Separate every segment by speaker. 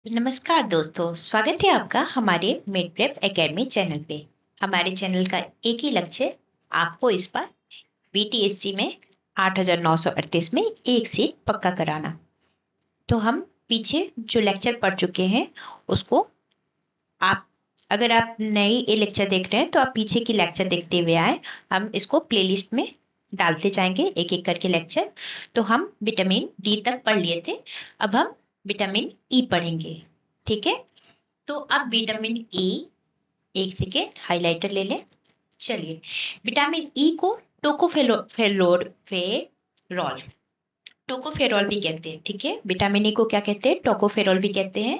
Speaker 1: नमस्कार दोस्तों, स्वागत है आपका हमारे मेड प्रेप एकेडमी चैनल पे। हमारे चैनल का एक ही लक्ष्य है, आपको इस बार बीटीएससी में 8,938 में एक सीट पक्का कराना। तो हम पीछे जो लेक्चर पढ़ चुके हैं उसको आप अगर आप नए ये लेक्चर देख रहे हैं तो आप पीछे की लेक्चर देखते हुए आए। हम इसको प्लेलिस्ट में डालते जाएंगे एक एक करके लेक्चर। तो हम विटामिन डी तक पढ़ लिए थे, अब हम विटामिन ई पढ़ेंगे। ठीक है, तो अब विटामिन ई, एक सेकेंड हाइलाइटर ले लें। चलिए, विटामिन ई को टोकोफेरॉल भी कहते हैं। ठीक है, विटामिन ई को क्या कहते हैं? टोकोफेरॉल भी कहते हैं।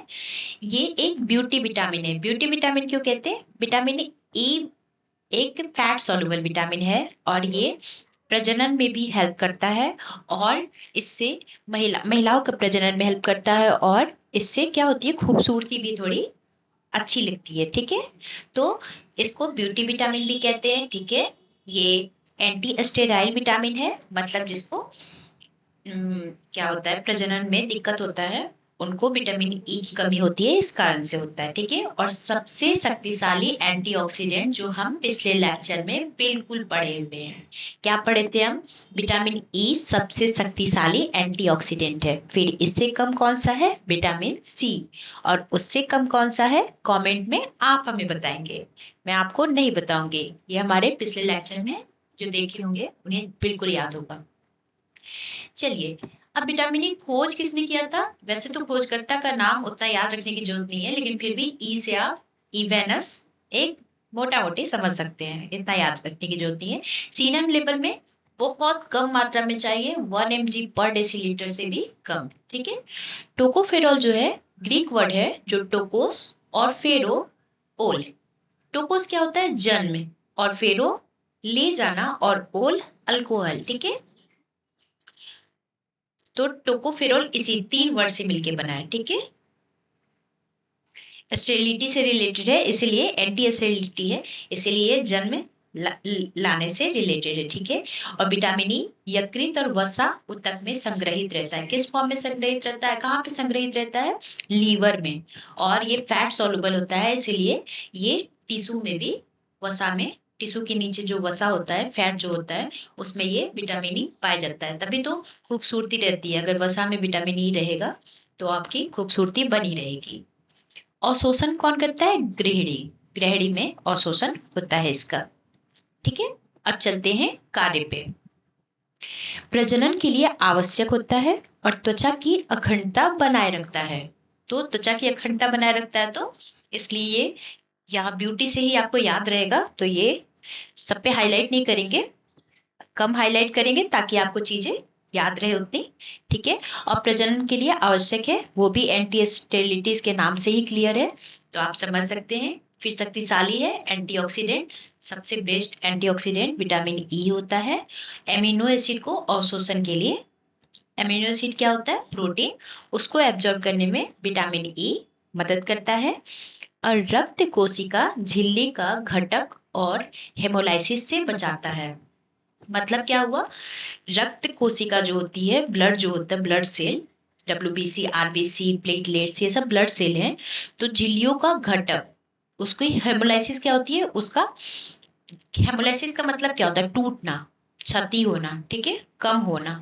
Speaker 1: ये एक ब्यूटी विटामिन है। ब्यूटी विटामिन क्यों कहते हैं? विटामिन ई एक फैट सॉल्युबल विटामिन है और ये प्रजनन में भी हेल्प करता है और इससे महिलाओं का प्रजनन में हेल्प करता है और इससे क्या होती है, खूबसूरती भी थोड़ी अच्छी लगती है। ठीक है, तो इसको ब्यूटी विटामिन भी कहते हैं। ठीक है, ये एंटी स्टेराइल विटामिन है, मतलब जिसको क्या होता है, प्रजनन में दिक्कत होता है उनको विटामिन ई की कमी होती है, इस कारण से होता है। ठीक है, और सबसे शक्तिशाली एंटीऑक्सीडेंट जो हम पिछले लेक्चर में बिल्कुल पढ़े हुए हैं। क्या पढ़े थे हम? विटामिन ई सबसे शक्तिशाली एंटीऑक्सीडेंट है। फिर इससे कम कौन सा है? Vitamin C. और उससे कम कौन सा है? कमेंट में आप हमें बताएंगे, मैं आपको नहीं बताऊंगी। ये हमारे पिछले लेक्चर में जो देखे होंगे उन्हें बिल्कुल याद होगा। चलिए, अब विटामिन ई खोज किसने किया था? वैसे तो खोजकर्ता का नाम उतना याद रखने की जरूरत नहीं है, लेकिन फिर भी ई से आप इवेनस एक मोटा मोटी समझ सकते हैं, इतना याद रखने की जरूरत नहीं है। सीरम लेवल में बहुत कम मात्रा में चाहिए, 1 mg पर डेसीलीटर से भी कम। ठीक है, टोकोफेरॉल जो है ग्रीक वर्ड है, जो टोकोस और फेरो ओल। टोकोस क्या होता है? जन्म, और फेरो ले जाना, और ओल अल्कोहल। ठीक है, तो टोकोफेरॉल इसी 3 वर्ड से मिलके बना है। ठीक है, स्टेरिलिटी से रिलेटेड है, इसलिए एंटी स्टेरिलिटी है, इसलिए जन्म लाने से रिलेटेड है। ठीक है, और विटामिन ई यकृत और वसा ऊतक में संग्रहित रहता है। किस फॉर्म में संग्रहित रहता है? कहाँ पे संग्रहित रहता है? लीवर में। और ये फैट सॉल्युबल होता है, इसलिए ये टिश्यू में भी, वसा में, टिश्यू के नीचे जो वसा होता है, फैट जो होता है, उसमें ये विटामिन ई पाया जाता है। तभी तो खूबसूरती रहती है। अगर वसा में विटामिन ई रहेगा तो आपकी खूबसूरती बनी रहेगी। अवशोषण कौन करता है? गृहिणी। गृहिणी में अवशोषण होता है इसका। ठीक है, अब चलते हैं कार्य पे। प्रजनन के लिए आवश्यक होता है और त्वचा की अखंडता बनाए रखता है। तो त्वचा की अखंडता बनाए रखता है, तो इसलिए यहाँ ब्यूटी से ही आपको याद रहेगा, तो ये सब पे हाईलाइट नहीं करेंगे, कम हाईलाइट करेंगे ताकि आपको चीजें याद रहे उतनी। ठीक है, और प्रजनन के लिए आवश्यक है, वो भी एंटी स्टेरिलिटीज के नाम से ही क्लियर है, तो आप समझ सकते हैं। फिर शक्तिशाली है, एंटीऑक्सीडेंट, सबसे बेस्ट एंटीऑक्सीडेंट विटामिन ई होता है। एमिनो एसिड को अवशोषण के लिए, एमिनो एसिड क्या होता है? प्रोटीन, उसको एब्जॉर्ब करने में विटामिन ई मदद करता है। और रक्त कोशिका झिल्ली का घटक और हेमोलाइसिस से बचाता है। मतलब क्या हुआ? रक्त कोशिका जो होती है, ब्लड जो होता है, blood cell, WBC, RBC, platelets, ये सब ब्लड सेल हैं। तो झिल्लियों का घटक, उसको हेमोलाइसिस क्या होती है? उसका हेमोलाइसिस का मतलब क्या होता है? टूटना, क्षति होना। ठीक है, कम होना।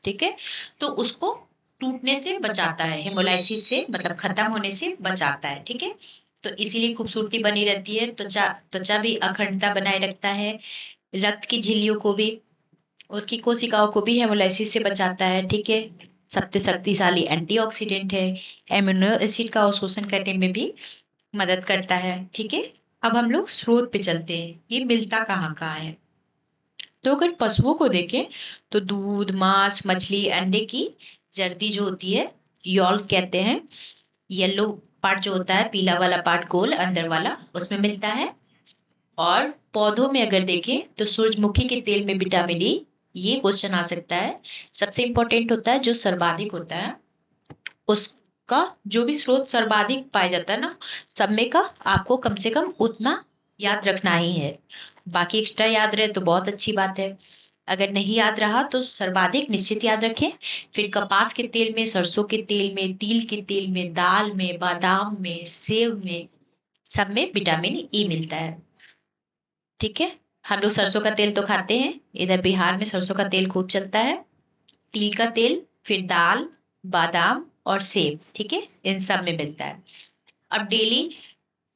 Speaker 1: ठीक है, तो उसको टूटने से बचाता है, हेमोलाइसिस से मतलब खत्म होने से बचाता है। ठीक है, तो इसीलिए खूबसूरती बनी रहती है। त्वचा त्वचा भी अखंडता बनाए रखता है, रक्त की झिल्लियों को भी, उसकी कोशिकाओं को भी हेमोलाइसिस से बचाता है। ठीक है, सबसे शक्तिशाली एंटीऑक्सीडेंट है। एमिनो एसिड का अवशोषण करने में भी मदद करता है। ठीक है, अब हम लोग स्रोत पे चलते हैं, ये मिलता कहाँ कहाँ है। तो अगर पशुओं को देखें तो दूध, मांस, मछली, अंडे की जर्दी जो होती है, यॉल कहते हैं, येलो पार्ट जो होता है, पीला वाला पार्ट गोल अंदर वाला, उसमें मिलता है। और पौधों में अगर देखें तो सूरजमुखी के तेल में विटामिन ई, ये क्वेश्चन आ सकता है। सबसे इंपॉर्टेंट होता है जो सर्वाधिक होता है, उसका जो भी स्रोत सर्वाधिक पाया जाता है ना, सब में का आपको कम से कम उतना याद रखना ही है। बाकी एक्स्ट्रा याद रहे तो बहुत अच्छी बात है। अगर नहीं याद रहा तो सर्वाधिक निश्चित याद रखें। फिर कपास के तेल में, सरसों के तेल में, तिल के तेल में, दाल में, बादाम में, सेव में, सब में विटामिन ई मिलता है। ठीक है, हम लोग सरसों का तेल तो खाते हैं, इधर बिहार में सरसों का तेल खूब चलता है, तिल का तेल, फिर दाल, बादाम और सेब। ठीक है, इन सब में मिलता है। अब डेली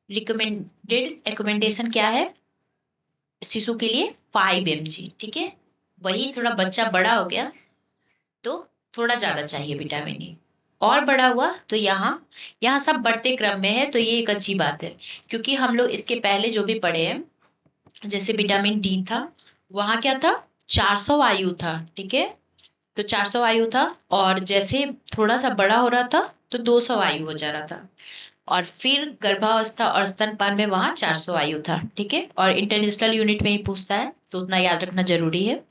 Speaker 1: रिकमेंडेशन क्या है शिशु के लिए? 5 mg। ठीक है, वही थोड़ा बच्चा बड़ा हो गया तो थोड़ा ज्यादा चाहिए विटामिन ई, और बड़ा हुआ तो यहाँ यहाँ सब बढ़ते क्रम में है, तो ये एक अच्छी बात है। क्योंकि हम लोग इसके पहले जो भी पढ़े हैं, जैसे विटामिन डी था, वहां क्या था, 400 आयु था। ठीक है, तो 400 आयु था, और जैसे थोड़ा सा बड़ा हो रहा था तो 200 आयु हो जा रहा था, और फिर गर्भावस्था और स्तनपान में वहां 400 आयु था। ठीक है, और इंटरनेशनल यूनिट में ही पूछता है, तो उतना याद रखना जरूरी है।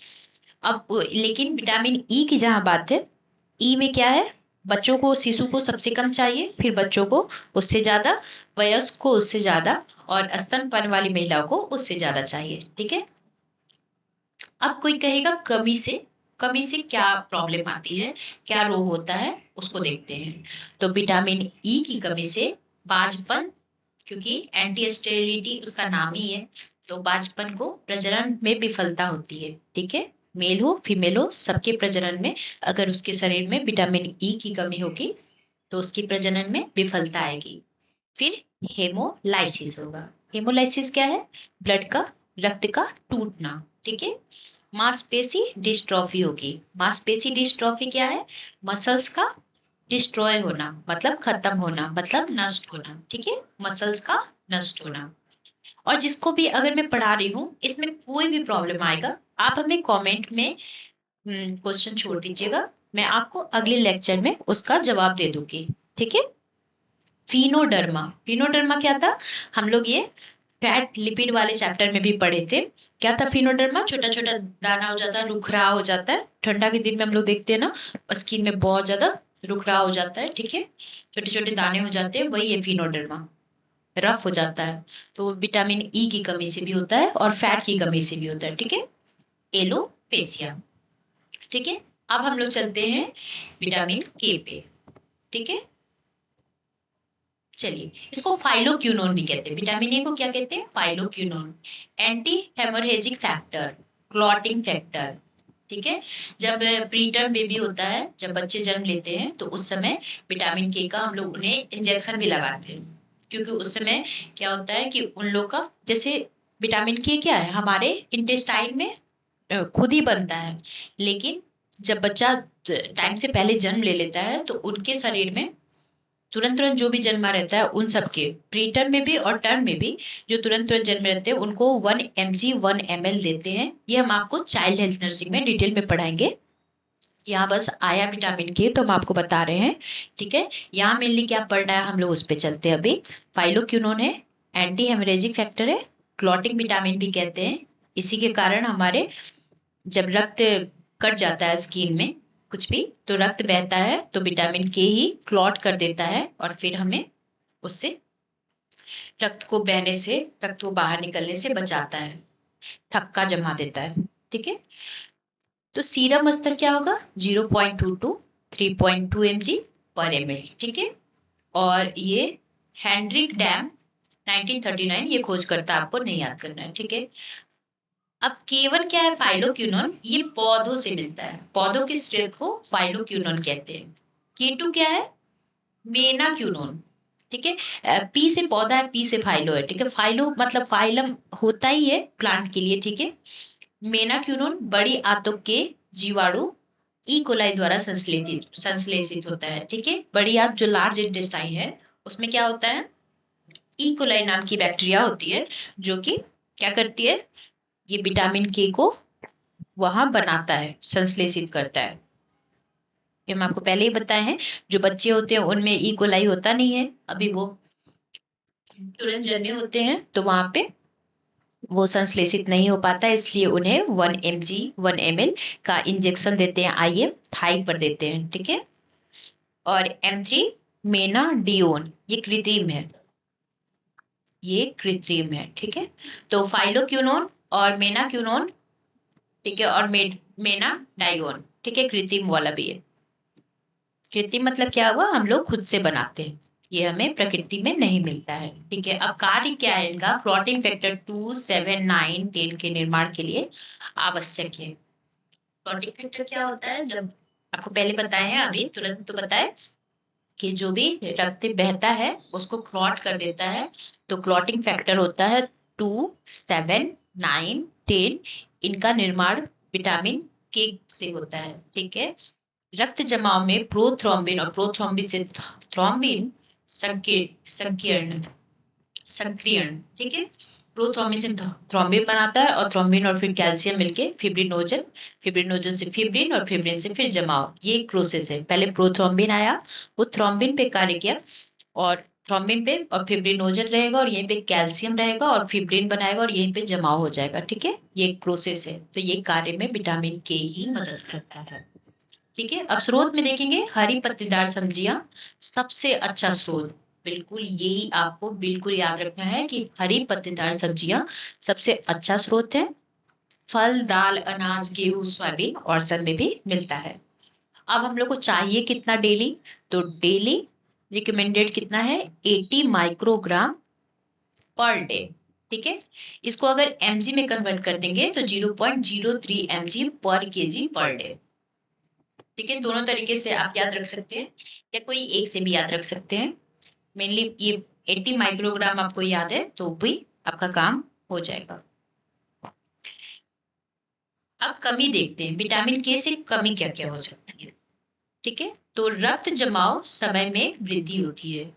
Speaker 1: अब लेकिन विटामिन ई की जहां बात है, ई में क्या है, बच्चों को, शिशु को सबसे कम चाहिए, फिर बच्चों को उससे ज्यादा, वयस्क को उससे ज्यादा, और स्तनपान वाली महिलाओं को उससे ज्यादा चाहिए। ठीक है, अब कोई कहेगा कमी से क्या प्रॉब्लम आती है, क्या रोग होता है, उसको देखते हैं। तो विटामिन ई की कमी से बांझपन, क्योंकि एंटी स्टेरिलिटी उसका नाम ही है, तो बांझपन को, प्रजनन में विफलता होती है। ठीक है, मेल हो फीमेल हो, सबके प्रजनन में अगर उसके शरीर में विटामिन ई की कमी होगी तो उसकी प्रजनन में विफलता आएगी। फिर हेमोलाइसिस होगा। हेमोलाइसिस क्या है? ब्लड का, रक्त का टूटना। ठीक है, मांसपेशी डिस्ट्रॉफी होगी। मांसपेशी डिस्ट्रॉफी क्या है? मसल्स का डिस्ट्रॉय होना, मतलब खत्म होना, मतलब नष्ट होना। ठीक है, मसल्स का नष्ट होना। और जिसको भी अगर मैं पढ़ा रही हूँ इसमें कोई भी प्रॉब्लम आएगा, आप हमें कमेंट में क्वेश्चन छोड़ दीजिएगा, मैं आपको अगले लेक्चर में उसका जवाब दे दूंगी। ठीक है, फिनोडर्मा। फिनोडर्मा क्या था? हम लोग ये फैट लिपिड वाले चैप्टर में भी पढ़े थे। क्या था फिनोडर्मा? छोटा छोटा दाना हो जाता है, रुखरा हो जाता है, ठंडा के दिन में हम लोग देखते हैं ना, स्किन में बहुत ज्यादा रुखरा हो जाता है। ठीक है, छोटे छोटे दाने हो जाते हैं, वही है फिनोडर्मा, रफ हो जाता है। तो विटामिन ई की कमी से भी होता है और फैट की कमी से भी होता है। ठीक है, एलोपेशिया। ठीक है, अब हम लोग चलते हैं विटामिन के पे। ठीक है, चलिए, इसको फाइलोक्यूनोन भी कहते हैं। विटामिन ए को क्या कहते हैं? Phylloquinone. Anti haemorrhagic factor, clotting factor. ठीक है, जब प्रीटर्म बेबी होता है, जब बच्चे जन्म लेते हैं, तो उस समय विटामिन के का हम लोग उन्हें इंजेक्शन भी लगाते हैं, क्योंकि उस समय क्या होता है कि उन लोग का, जैसे विटामिन के क्या है, हमारे इंटेस्टाइन में खुद ही बनता है, लेकिन जब बच्चा टाइम से पहले जन्म ले लेता है तो उनके शरीर में तुरंत तुरंत जो भी जन्मा रहता है, उन सबके प्रीटर्म में भी और टर्म में भी जो तुरंत तुरंत जन्म रहते हैं, उनको 1 mg 1 ml देते हैं। ये हम आपको चाइल्ड हेल्थ नर्सिंग में डिटेल में पढ़ाएंगे। यहाँ बस आया विटामिन के तो हम आपको बता रहे हैं। ठीक है, यहाँ मेनली क्या पढ़ना है, हम लोग उस पर चलते हैं अभी। फाइलोक्यूनोन है, एंटी हेमरेजिक फैक्टर है, क्लॉटिंग विटामिन भी कहते हैं। इसी के कारण हमारे जब रक्त कट जाता है स्किन में कुछ भी, तो रक्त बहता है, तो विटामिन के ही क्लॉट कर देता है, और फिर हमें उससे, रक्त को बहने से, रक्त को बाहर निकलने से बचाता है, थक्का जमा देता है। ठीक है, तो सीरम स्तर क्या होगा? 0.2 टू 3.2 mg पर ml। ठीक है, और ये हेनरिक डैम 1939 ये खोज करता, आपको नहीं याद करना है। ठीक है, अब केवन क्या है? फाइलोक्यूनोन। ये पौधों से मिलता है, पौधों की स्त्रियों को फाइलोक्यूनोन कहते हैं। कीटू क्या है? मेनाक्यूनोन। ठीक है, पी से पौधा है, पी से फाइलो है। ठीक है, फाइलो मतलब फाइलम होता ही है प्लांट के लिए। ठीक है, मेनाक्यूनोन बड़ी आंतों के जीवाणु ई कोलाई द्वारा संश्लेषित होता है। ठीक है, बड़ी आंत जो लार्ज इंटेस्टाइन है, उसमें क्या होता है? ई कोलाई नाम की बैक्टीरिया होती है, जो कि क्या करती है, ये विटामिन के को वहां बनाता है, संश्लेषित करता है। ये हम आपको पहले ही बताए हैं, जो बच्चे होते हैं उनमें ई कोलाई होता नहीं है, अभी वो तुरंत जन्मे होते हैं, तो वहां पे वो संश्लेषित नहीं हो पाता, इसलिए उन्हें 1 mg 1 ml का इंजेक्शन देते हैं, आईएम थाई पर देते हैं। ठीक है, और M3 मेनाडियोन ये कृत्रिम है, ये कृत्रिम है। ठीक है, तो फाइलोक्यूनोन और मेनाक्यूनोन ठीक है, और मेना डाइगोन, ठीक है, कृत्रिम वाला भी है। कृत्रिम मतलब क्या हुआ, हम लोग खुद से बनाते हैं, ये हमें प्रकृति में नहीं मिलता है। ठीक है, अब कार्य क्या है इनका, प्लॉटिंग फैक्टर 2, 7, 9, 10 के निर्माण के लिए आवश्यक है। प्लॉटिंग फैक्टर क्या होता है, जब आपको पहले बताए हैं, अभी तुरंत तो बताए कि जो भी रक्त बहता है उसको क्लॉट कर देता है, तो क्लॉटिंग फैक्टर होता है 2, 7, 9, 10। इनका निर्माण विटामिन के से होता है। ठीक है, रक्त जमाव में प्रोथ्रोम्बिन और प्रोथ्रोम्बिन से थ्रोम्बिन संकीर्ण सक्रियण, ठीक है, प्रोथ्रोम्बिन से थ्रोम्बिन बनाता है, और थ्रोम्बिन और फिर कैल्शियम मिलके फिब्रिनोजन, फिब्रिनोजन से फिब्रिन, और फिब्रिन से फिर जमाव। ये एक प्रोसेस है। पहले प्रोथ्रोम्बिन आया, वो थ्रोम्बिन पे कार्य किया, और थ्रोम्बिन पे और फिब्रिनोजन रहेगा, और यहीं पे कैल्शियम रहेगा और फिब्रिन बनाएगा, और यहीं पे जमाव हो जाएगा। ठीक है, ये एक प्रोसेस है। तो ये कार्य में विटामिन के ही मदद करता है। ठीक है, अब स्रोत में देखेंगे, हरी पत्तेदार सब्जियां सबसे अच्छा स्रोत। बिल्कुल यही आपको बिल्कुल याद रखना है कि हरी पत्तेदार सब्जियां सबसे अच्छा स्रोत है। फल, दाल, अनाज, गेहूं, सोयाबीन और सब में भी मिलता है। अब हम लोग को चाहिए कितना डेली, तो डेली रिकमेंडेड कितना है, 80 माइक्रोग्राम पर डे। ठीक है, इसको अगर एमजी में कन्वर्ट कर देंगे तो 0.03 mg पर केजी पर डे। ठीक है, दोनों तरीके से आप याद रख सकते हैं, या कोई एक से भी याद रख सकते हैं। मेनली ये 80 माइक्रोग्राम आपको याद है तो भी आपका काम हो जाएगा। अब कमी देखते हैं, विटामिन के से कमी क्या क्या हो सकती है। ठीक है, तो रक्त जमाव समय में वृद्धि होती है।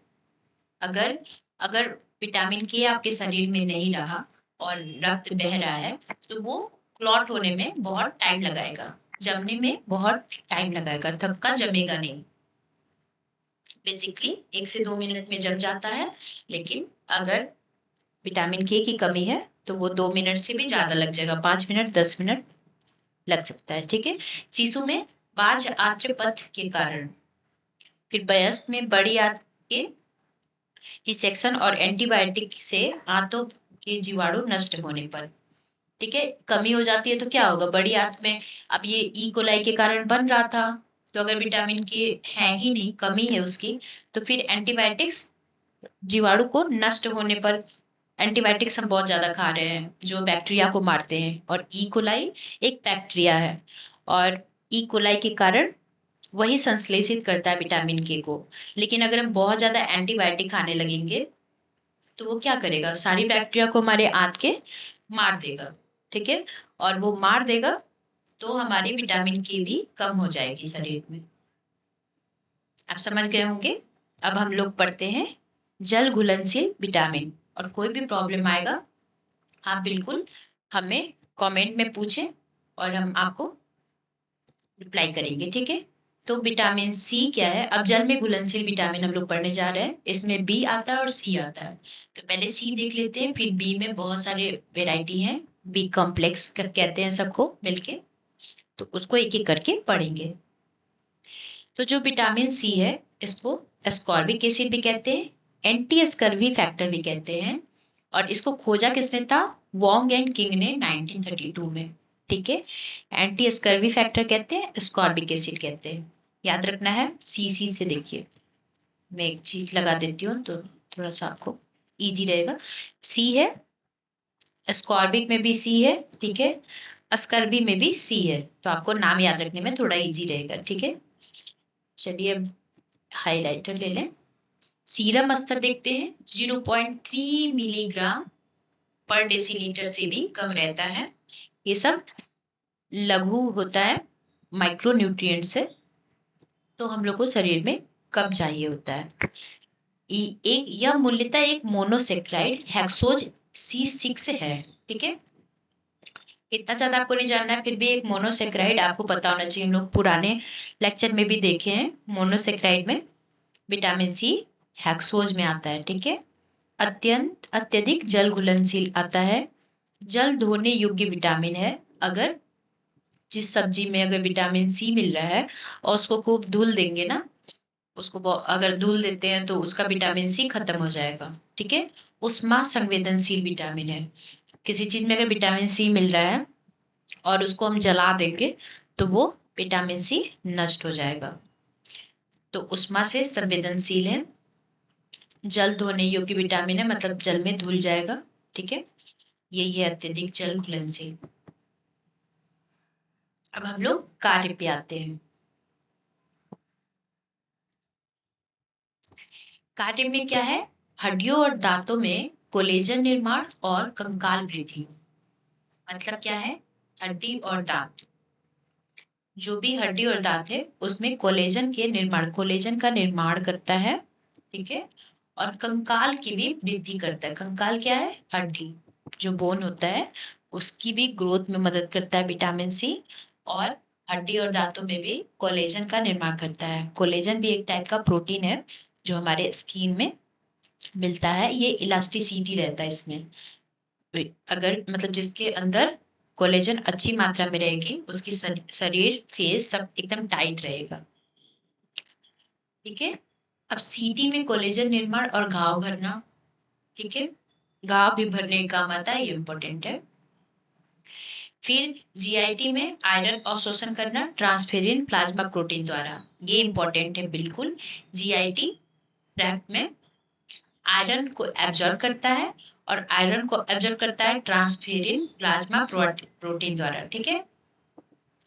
Speaker 1: अगर अगर विटामिन के आपके शरीर में नहीं रहा और रक्त बह रहा है, तो वो क्लॉट होने में बहुत टाइम लगाएगा, जमने में बहुत टाइम लगाएगा, थक्का जमेगा नहीं। बेसिकली 1 से 2 मिनट में जम जाता है, लेकिन अगर विटामिन के की कमी है तो वो 2 मिनट से भी ज्यादा लग जाएगा, 5 मिनट, 10 मिनट लग सकता है। ठीक है, शिशु में बाह्य आंत्र पथ के कारण, फिर वयस्क में बड़ी आंत के डिसेक्शन और एंटीबायोटिक से आंतों के जीवाणु नष्ट होने पर, ठीक है, कमी हो जाती है। तो क्या होगा, बड़ी आंत में अब ये ई कोलाई के कारण बन रहा था, तो अगर विटामिन के है ही नहीं, कमी है उसकी, तो फिर एंटीबायोटिक्स जीवाणु को नष्ट होने पर, एंटीबायोटिक्स हम बहुत ज्यादा खा रहे हैं जो बैक्टीरिया को मारते हैं, और ई कोलाई एक बैक्टीरिया है, और ई कोलाई के कारण वही संश्लेषित करता है विटामिन के को। लेकिन अगर हम बहुत ज्यादा एंटीबायोटिक खाने लगेंगे तो वो क्या करेगा, सारी बैक्टीरिया को हमारे आंत के मार देगा। ठीक है, और वो मार देगा तो हमारी विटामिन के भी कम हो जाएगी शरीर में। आप समझ गए होंगे। अब हम लोग पढ़ते हैं जल घुलनशील विटामिन, और कोई भी प्रॉब्लम आएगा आप बिल्कुल हमें कमेंट में पूछें और हम आपको रिप्लाई करेंगे। ठीक है, तो विटामिन सी क्या है, अब जल में घुलनशील विटामिन हम लोग पढ़ने जा रहे हैं, इसमें बी आता है और सी आता है। तो पहले सी देख लेते हैं, फिर बी में बहुत सारे वेराइटी हैं, बी कॉम्प्लेक्स कहते हैं सबको मिलके, तो उसको एक एक करके पढ़ेंगे। तो जो विटामिन सी है, इसको एस्कॉर्बिक एसिड भी कहते हैं, एंटी स्कर्वी फैक्टर भी कहते हैं, और इसको खोजा किसने था, वोंग एंड किंग ने 1932 में। ठीक है, एंटी स्कर्वी फैक्टर कहते हैं, एस्कॉर्बिक एसिड कहते हैं, याद रखना है। सी से देखिए, मैं एक चीज लगा देती हूँ तो थोड़ा सा आपको इजी रहेगा। सी है, एस्कॉर्बिक में भी सी है, ठीक है, अस्कर्बी में भी सी है, तो आपको नाम याद रखने में थोड़ा इजी रहेगा। ठीक है, चलिए अब हाइलाइटर ले लें। सीरम स्तर देखते हैं, 0.3 मिलीग्राम पर डेसीलीटर से भी कम रहता है। ये सब लघु होता है, माइक्रो न्यूट्रिएंट से, तो हम लोग को शरीर में कम चाहिए होता है। एक यह मूल्यतः एक मोनोसेक्राइड हेक्सोज C6 है। ठीक है, इतना ज्यादा आपको नहीं जानना है, फिर भी एक मोनोसेक्राइड आपको पता होना चाहिए, हम लोग पुराने लेक्चर में भी देखे हैं। मोनोसेक्राइड में विटामिन सी हेक्सोज में आता है। ठीक है, अत्यधिक जल घुलनशील आता है, जल धोने योग्य विटामिन है। अगर जिस सब्जी में अगर विटामिन सी मिल रहा है और उसको खूब धुल देंगे ना, उसको अगर धुल देते हैं तो उसका विटामिन सी खत्म हो जाएगा। ठीक है, उष्मा संवेदनशील विटामिन है, किसी चीज में अगर विटामिन सी मिल रहा है और उसको हम जला देंगे तो वो विटामिन सी नष्ट हो जाएगा। तो उष्मा से संवेदनशील है, जल धोने योग्य विटामिन है, मतलब जल में धुल जाएगा। ठीक है, यही है अत्यधिक जल घुलनशील। अब हम लोग कार्य पे आते हैं। कार्य में क्या है, हड्डियों और दांतों में कोलेजन निर्माण और कंकाल वृद्धि। मतलब क्या है, हड्डी और दांत, जो भी हड्डी और दांत है उसमें कोलेजन का निर्माण करता है। ठीक है, और कंकाल की भी वृद्धि करता है। कंकाल क्या है, हड्डी, जो बोन होता है उसकी भी ग्रोथ में मदद करता है विटामिन सी। और हड्डी और दांतों में भी कोलेजन का निर्माण करता है। कोलेजन भी एक टाइप का प्रोटीन है जो हमारे स्किन में मिलता है। ये इलास्टिसिटी रहता है इसमें। अगर मतलब जिसके अंदर कोलेजन अच्छी मात्रा में रहेगी उसकी शरीर फेस सब एकदम टाइट रहेगा। ठीक है, अब सीटी में कोलेजन निर्माण और घाव भरना। ठीक है, घाव भी भरने का काम आता है, ये इंपॉर्टेंट है। फिर जीआईटी में आयरन अवशोषण करना ट्रांसफेरिन प्लाज्मा प्रोटीन द्वारा, ये इंपॉर्टेंट है बिल्कुल। जीआईटी ट्रैक्ट में आयरन को एब्जॉर्ब करता है, और आयरन को एब्जॉर्ब करता है ट्रांसफेरिन प्लाज्मा प्रोटीन द्वारा। ठीक है,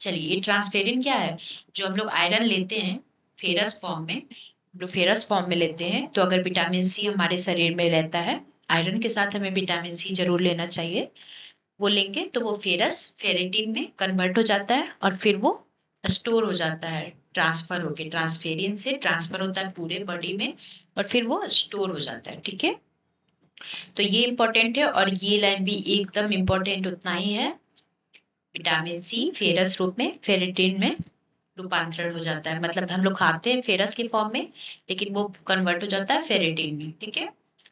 Speaker 1: चलिए ये ट्रांसफेरिन क्या है, जो हम लोग आयरन लेते हैं फेरस फॉर्म में, जो फेरस फॉर्म में लेते हैं, तो अगर विटामिन सी हमारे शरीर में रहता है, आयरन के साथ हमें विटामिन सी जरूर लेना चाहिए, वो लेंगे तो वो फेरस फेरेटिन में कन्वर्ट हो जाता है और फिर वो स्टोर हो जाता है, ट्रांसफर होके ट्रांसफेरिन से ट्रांसफर होता है पूरे बॉडी में और फिर वो स्टोर हो जाता है। ठीक है, तो ये इंपॉर्टेंट है, और ये लाइन भी एकदम इंपॉर्टेंट उतना ही है। विटामिन सी फेरस रूप में फेरेटिन में रूपांतरण हो जाता है, मतलब हम लोग खाते हैं फेरस के फॉर्म में, लेकिन वो कन्वर्ट हो जाता है फेरेटिन में। ठीक है,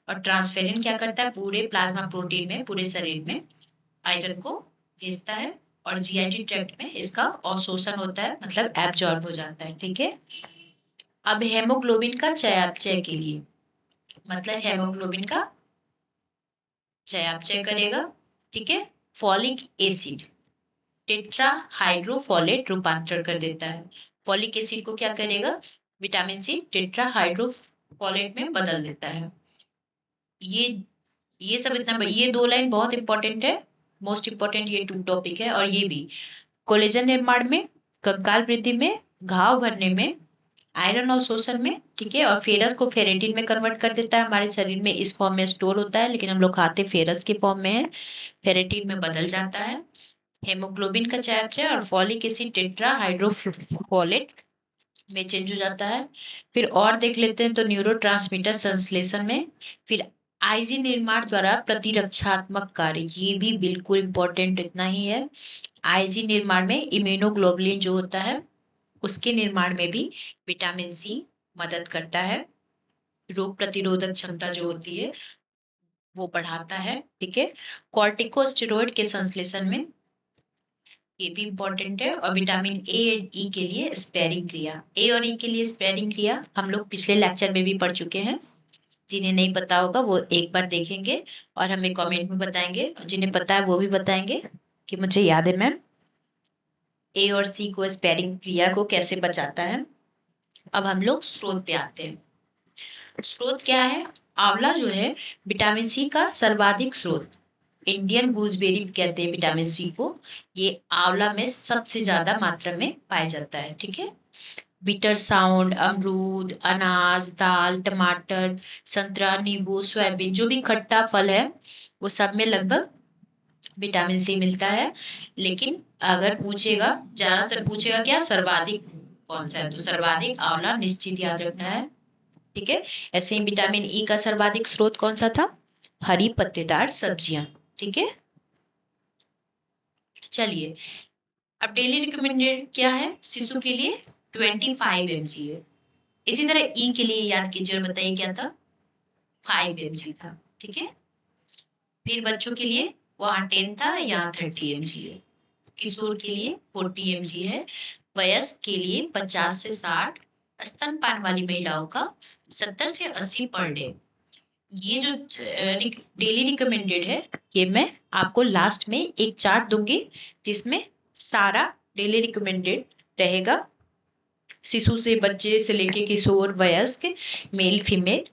Speaker 1: और ट्रांसफेरिन क्या करता है, पूरे प्लाज्मा प्रोटीन में पूरे शरीर में आयरन को भेजता है, और जीआईटी ट्रैक्ट में इसका अवशोषण होता है, मतलब एब्जॉर्ब हो जाता है। ठीक है, अब हेमोग्लोबिन का चयापचय के लिए, मतलब हेमोग्लोबिन का चयापचय करेगा। ठीक है, फॉलिक एसिड टेट्रा हाइड्रोफोलेट रूपांतरण कर देता है। फॉलिक एसिड को क्या करेगा, विटामिन सी टेट्रा हाइड्रोफोलेट में बदल देता है। ये ये सब इतना ये दो लाइन बहुत इंपॉर्टेंट है, मोस्ट इंपॉर्टेंट ये टू टॉपिक है। और ये भी कोलेजन निर्माण में, कंकाल वृद्धि में, घाव भरने में, आयरन अवशोषण में। ठीक है, और फेरस को फेरेटिन में कन्वर्ट कर देता है, हमारे शरीर में इस फॉर्म में स्टोर होता है, लेकिन हम लोग खाते फेरस के फॉर्म में है, फेरेटिन में बदल जाता है। हेमोग्लोबिन का चयापचय और फॉलिक एसिड टेट्रा हाइड्रोफोलेट में चेंज हो जाता है। फिर और देख लेते हैं तो न्यूरोट्रांसमीटर संश्लेषण में, फिर आईजी निर्माण द्वारा प्रतिरक्षात्मक कार्य, ये भी बिल्कुल इंपॉर्टेंट इतना ही है। आईजी निर्माण में इम्यूनोग्लोबुलिन जो होता है उसके निर्माण में भी विटामिन सी मदद करता है। रोग प्रतिरोधक क्षमता जो होती है वो बढ़ाता है। ठीक है, कॉर्टिकोस्टेरॉइड के संश्लेषण में, ये भी इंपॉर्टेंट है। और विटामिन ए और ई के लिए स्पेयरिंग क्रिया, ए और ई के लिए स्पेयरिंग क्रिया हम लोग पिछले लेक्चर में भी पढ़ चुके हैं। जिन्हें नहीं पता होगा वो एक बार देखेंगे और हमें कमेंट में बताएंगे, जिन्हें पता है वो भी बताएंगे कि मुझे याद है मैम। ए और सी को स्पेयरिंग क्रिया को कैसे बचाता है। अब हम लोग स्रोत पे आते हैं। स्रोत क्या है, आंवला जो है विटामिन सी का सर्वाधिक स्रोत, इंडियन गूजबेरी कहते हैं विटामिन सी को, ये आंवला में सबसे ज्यादा मात्रा में पाया जाता है। ठीक है, बीटर साउंड, अमरूद, अनाज, दाल, टमाटर, संतरा, नींबू, सोयाबीन, जो भी खट्टा फल है वो सब में लगभग विटामिन सी मिलता है। लेकिन अगर पूछेगा, ज्यादातर पूछेगा क्या सर्वाधिक कौन सा है, तो सर्वाधिक आंवला निश्चित याद रखना है। ठीक है, ऐसे ही विटामिन ई का सर्वाधिक स्रोत कौन सा था, हरी पत्तेदार सब्जियां। ठीक है, चलिए अब डेली रिकमेंडेड क्या है, शिशु के लिए 25 mg है। इसी तरह ई के लिए याद कीजिए और बताइए क्या था, 5 mg था। ठीक है, फिर बच्चों के लिए वहां 10 था, यहाँ 30 mg है। किशोर के लिए 40 mg है। वयस्क के लिए 50 से 60, स्तनपान वाली महिलाओं का 70 से 80 पर डे। ये जो डेली रिकमेंडेड है, ये मैं आपको लास्ट में एक चार्ट दूंगी जिसमें सारा डेली रिकमेंडेड रहेगा, शिशु से बच्चे से लेके किशोर वयस्क, मेल फीमेल,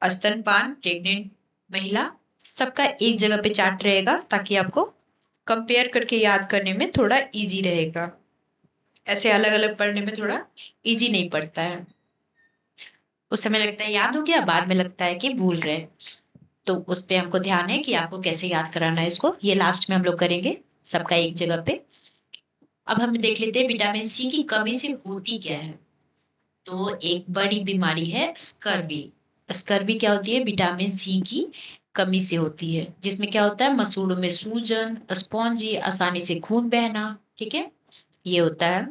Speaker 1: स्तनपान, प्रेग्नेंट महिला, सबका एक जगह पे चार्ट रहेगा ताकि आपको कंपेयर करके याद करने में थोड़ा इजी रहेगा। ऐसे अलग अलग पढ़ने में थोड़ा इजी नहीं पड़ता है, उस समय लगता है याद हो गया, बाद में लगता है कि भूल रहे। तो उस पे हमको ध्यान है कि आपको कैसे याद कराना है इसको, ये लास्ट में हम लोग करेंगे सबका एक जगह पे। अब हम देख लेते हैं विटामिन सी की कमी से होती क्या है। तो एक बड़ी बीमारी है स्कर्वी। स्कर्वी क्या होती है? विटामिन सी की कमी से होती है, जिसमें क्या होता है, मसूड़ों में सूजन, स्पॉन्जी, आसानी से खून बहना, ठीक है, ये होता है।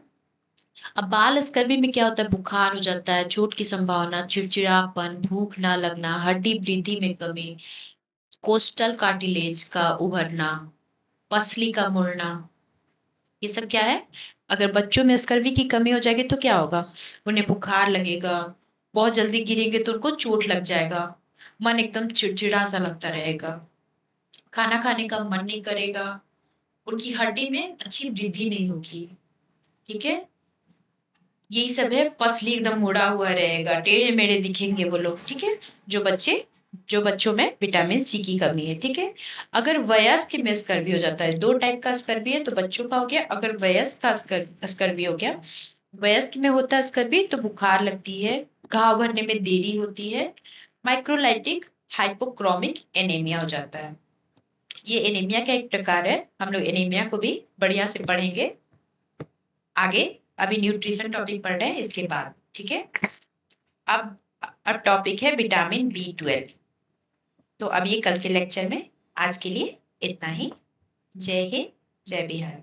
Speaker 1: अब बाल स्कर्वी में क्या होता है? बुखार हो जाता है, चोट की संभावना, चिड़चिड़ापन, भूख ना लगना, हड्डी वृद्धि में कमी, कोस्टल कार्टिलेज का उभरना, पसली का मुड़ना, ये सब क्या है? अगर बच्चों में स्कर्वी की कमी हो जाएगी तो क्या होगा? उन्हें बुखार लगेगा, बहुत जल्दी गिरेंगे तो उनको चोट लग जाएगा, मन एकदम चिड़चिड़ा सा लगता रहेगा, खाना खाने का मन नहीं करेगा, उनकी हड्डी में अच्छी वृद्धि नहीं होगी, ठीक है। यही सब है, पसली एकदम मुड़ा हुआ रहेगा, टेढ़े मेढ़े दिखेंगे वो लोग, ठीक है, जो बच्चों में विटामिन सी की कमी है, ठीक है। अगर वयस्क में स्कर्वी हो जाता है, दो टाइप का स्कर्वी है, तो बच्चों का हो गया, अगर वयस्क का स्कर्वी हो गया, वयस्क में होता है स्कर्वी तो बुखार लगती है, घाव भरने में देरी होती है, माइक्रोलाइटिक हाइपोक्रोमिक एनीमिया हो जाता है। ये एनीमिया का एक प्रकार है, हम लोग एनीमिया को भी बढ़िया से पढ़ेंगे आगे। अभी न्यूट्रिशन टॉपिक पढ़ रहे हैं इसके बाद, ठीक है। अब अब टॉपिक है विटामिन बी 12। तो अब ये कल के लेक्चर में, आज के लिए इतना ही। जय हिंद, जय बिहार।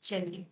Speaker 1: चलिए।